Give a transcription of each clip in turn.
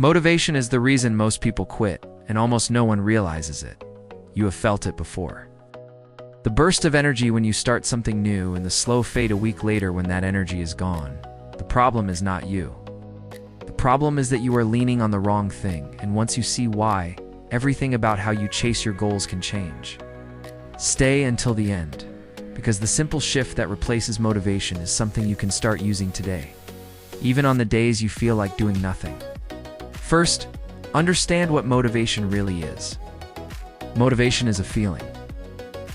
Motivation is the reason most people quit, and almost no one realizes it. You have felt it before. The burst of energy when you start something new and the slow fade a week later when that energy is gone. The problem is not you. The problem is that you are leaning on the wrong thing, and once you see why, everything about how you chase your goals can change. Stay until the end, because the simple shift that replaces motivation is something you can start using today, even on the days you feel like doing nothing. First, understand what motivation really is. Motivation is a feeling.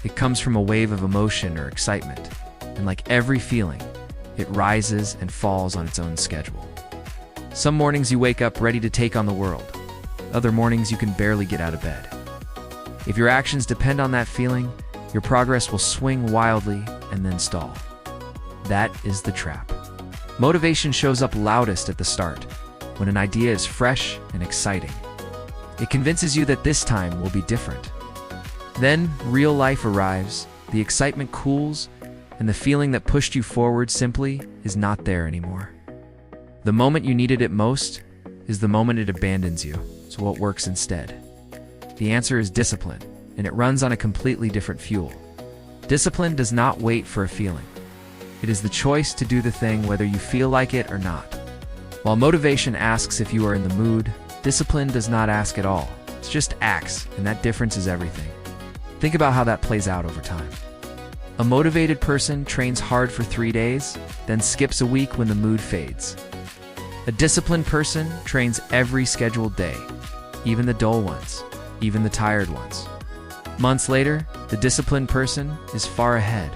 It comes from a wave of emotion or excitement, and like every feeling, it rises and falls on its own schedule. Some mornings you wake up ready to take on the world. Other mornings you can barely get out of bed. If your actions depend on that feeling, your progress will swing wildly and then stall. That is the trap. Motivation shows up loudest at the start, when an idea is fresh and exciting. It convinces you that this time will be different. Then, real life arrives, the excitement cools, and the feeling that pushed you forward simply is not there anymore. The moment you needed it most is the moment it abandons you. So what works instead? The answer is discipline, and it runs on a completely different fuel. Discipline does not wait for a feeling. It is the choice to do the thing whether you feel like it or not. While motivation asks if you are in the mood, discipline does not ask at all. It just acts, and that difference is everything. Think about how that plays out over time. A motivated person trains hard for 3 days, then skips a week when the mood fades. A disciplined person trains every scheduled day, even the dull ones, even the tired ones. Months later, the disciplined person is far ahead,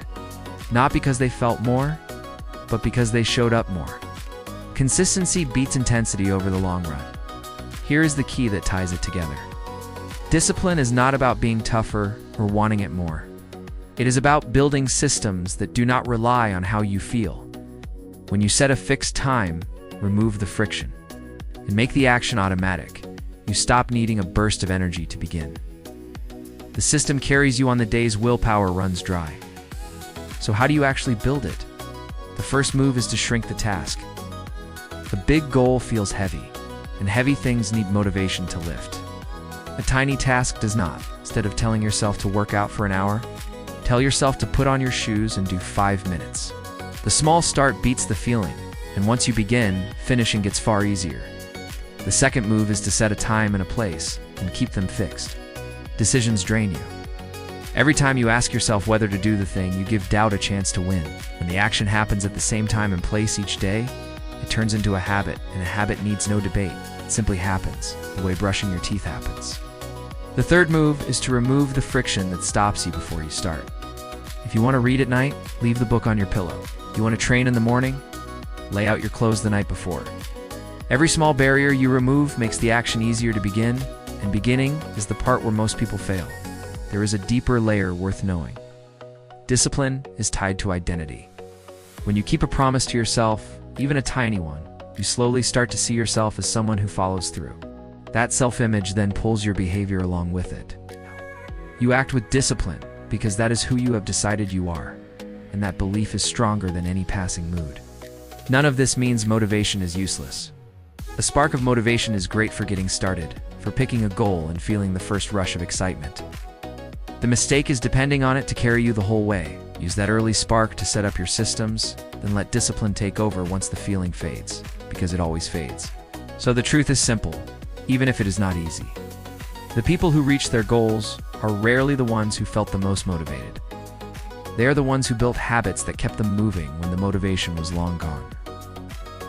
not because they felt more, but because they showed up more. Consistency beats intensity over the long run. Here is the key that ties it together. Discipline is not about being tougher or wanting it more. It is about building systems that do not rely on how you feel. When you set a fixed time, remove the friction, and make the action automatic, you stop needing a burst of energy to begin. The system carries you on the days willpower runs dry. So how do you actually build it? The first move is to shrink the task. The big goal feels heavy, and heavy things need motivation to lift. A tiny task does not. Instead of telling yourself to work out for an hour, tell yourself to put on your shoes and do 5 minutes. The small start beats the feeling, and once you begin, finishing gets far easier. The second move is to set a time and a place, and keep them fixed. Decisions drain you. Every time you ask yourself whether to do the thing, you give doubt a chance to win. When the action happens at the same time and place each day, it turns into a habit, and a habit needs no debate. It simply happens, the way brushing your teeth happens. The third move is to remove the friction that stops you before you start. If you want to read at night, leave the book on your pillow. You want to train in the morning? Lay out your clothes the night before. Every small barrier you remove makes the action easier to begin, and beginning is the part where most people fail. There is a deeper layer worth knowing. Discipline is tied to identity. When you keep a promise to yourself, even a tiny one, you slowly start to see yourself as someone who follows through. That self-image then pulls your behavior along with it. You act with discipline because that is who you have decided you are, and that belief is stronger than any passing mood. None of this means motivation is useless. A spark of motivation is great for getting started, for picking a goal and feeling the first rush of excitement. The mistake is depending on it to carry you the whole way. Use that early spark to set up your systems, then let discipline take over once the feeling fades, because it always fades. So the truth is simple, even if it is not easy. The people who reach their goals are rarely the ones who felt the most motivated. They are the ones who built habits that kept them moving when the motivation was long gone.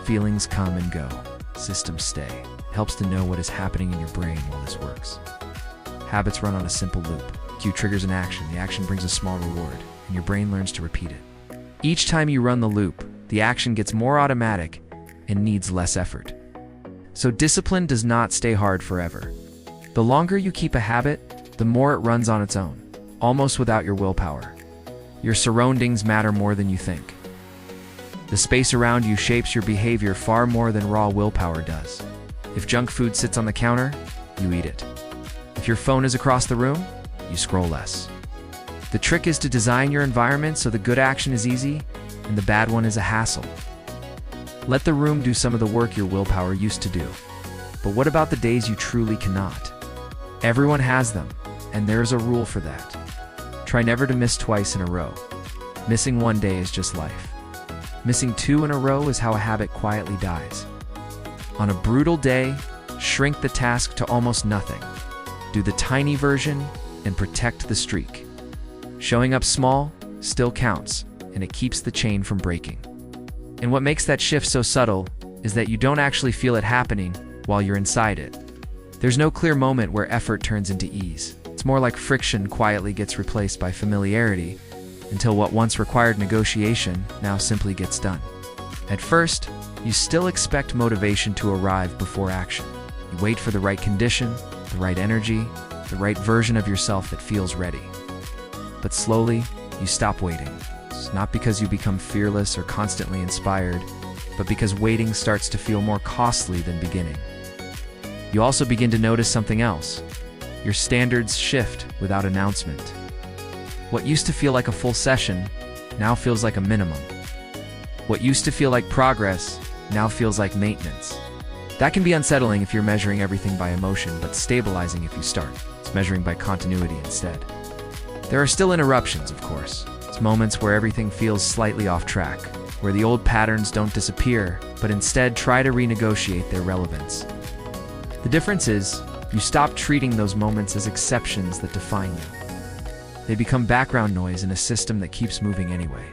Feelings come and go. Systems stay. It helps to know what is happening in your brain while this works. Habits run on a simple loop. Cue triggers an action. The action brings a small reward, and your brain learns to repeat it. Each time you run the loop, the action gets more automatic and needs less effort. So discipline does not stay hard forever. The longer you keep a habit, the more it runs on its own, almost without your willpower. Your surroundings matter more than you think. The space around you shapes your behavior far more than raw willpower does. If junk food sits on the counter, you eat it. If your phone is across the room, you scroll less. The trick is to design your environment so the good action is easy and the bad one is a hassle. Let the room do some of the work your willpower used to do. But what about the days you truly cannot? Everyone has them, and there's a rule for that. Try never to miss twice in a row. Missing one day is just life. Missing 2 in a row is how a habit quietly dies. On a brutal day, shrink the task to almost nothing. Do the tiny version and protect the streak. Showing up small still counts, and it keeps the chain from breaking. And what makes that shift so subtle is that you don't actually feel it happening while you're inside it. There's no clear moment where effort turns into ease. It's more like friction quietly gets replaced by familiarity until what once required negotiation now simply gets done. At first, you still expect motivation to arrive before action. You wait for the right condition, the right energy, the right version of yourself that feels ready. But slowly, you stop waiting. It's not because you become fearless or constantly inspired, but because waiting starts to feel more costly than beginning. You also begin to notice something else. Your standards shift without announcement. What used to feel like a full session now feels like a minimum. What used to feel like progress now feels like maintenance. That can be unsettling if you're measuring everything by emotion, but stabilizing if you start. It's measuring by continuity instead. There are still interruptions, of course. It's moments where everything feels slightly off track, where the old patterns don't disappear, but instead try to renegotiate their relevance. The difference is, you stop treating those moments as exceptions that define you. They become background noise in a system that keeps moving anyway.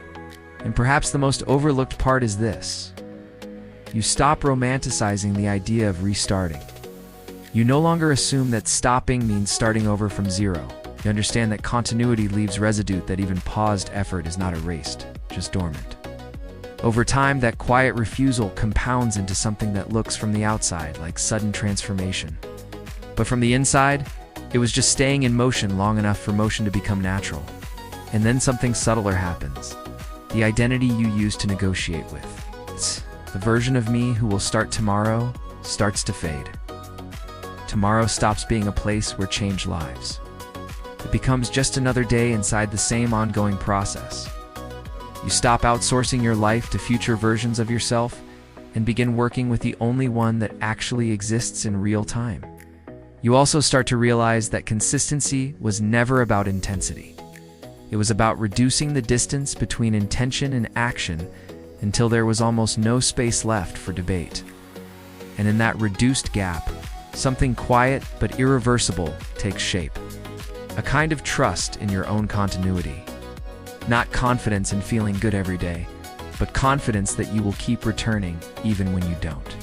And perhaps the most overlooked part is this. You stop romanticizing the idea of restarting. You no longer assume that stopping means starting over from zero. You understand that continuity leaves residue, that even paused effort is not erased, just dormant. Over time, that quiet refusal compounds into something that looks from the outside like sudden transformation. But from the inside, it was just staying in motion long enough for motion to become natural. And then something subtler happens. The identity you used to negotiate with. The version of me who will start tomorrow starts to fade. Tomorrow stops being a place where change lives. It becomes just another day inside the same ongoing process. You stop outsourcing your life to future versions of yourself and begin working with the only one that actually exists in real time. You also start to realize that consistency was never about intensity. It was about reducing the distance between intention and action until there was almost no space left for debate. And in that reduced gap, something quiet but irreversible takes shape. A kind of trust in your own continuity. Not confidence in feeling good every day, but confidence that you will keep returning even when you don't.